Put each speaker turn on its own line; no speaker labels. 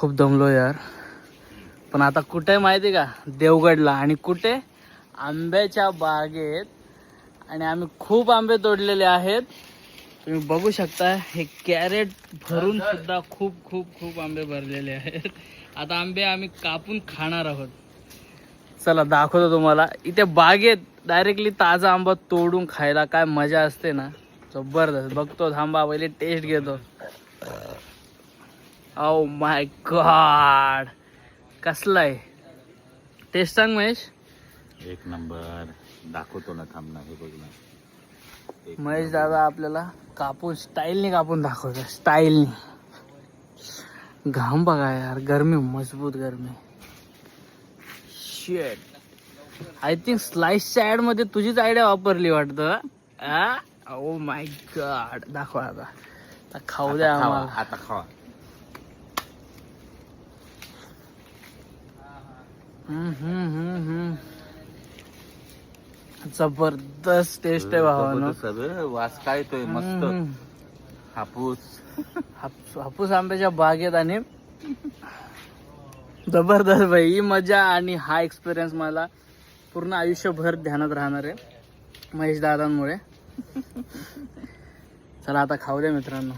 खूप दमलो यार. पण आता कुठे माहिती का, देवगडला. आणि कुठे, आंब्याच्या बागेत. आणि आम्ही खूप आंबे तोडलेले आहेत. तुम्ही बघू शकता, हे कॅरेट भरून सुद्धा खूप खूप खूप आंबे भरलेले आहेत. आता आंबे आम्ही कापून खाणार आहोत. चला दाखवतो तुम्हाला. इथे बागेत डायरेक्टली ताजा आंबा तोडून खायला काय मजा असते ना, जबरदस्त. बघतो, थांबा पहिले टेस्ट घेतो. ओ माय गॉड, कसला आहे टेस्ट, सांग महेश.
एक नंबर. दाखवतो ना, थांब ना, हे बघ ना.
महेश दादा आपल्याला कापून स्टाईलने कापून दाखवतो, स्टाईलने. घाम बघा यार, गरमी, मजबूत गरमी. शेट, आय थिंक स्लाइसच्या ऍड मध्ये तुझीच आयडिया वापरली वाटतं. ओ माय गॉड, दाखवा आता. आता खाऊ द्या आम्हाला.
आता खावा.
जबरदस्त टेस्ट आहे भावानं.
सगळं वास काय येतोय मस्त. हापूस.
हापूस आंब्याच्या बागेत. आणि जबरदस्त भाई, ही मजा आणि हा एक्सपिरियन्स मला पूर्ण आयुष्यभर ध्यानात राहणार आहे, महेश दादांमुळे. चला आता खाऊ द्या मित्रांनो.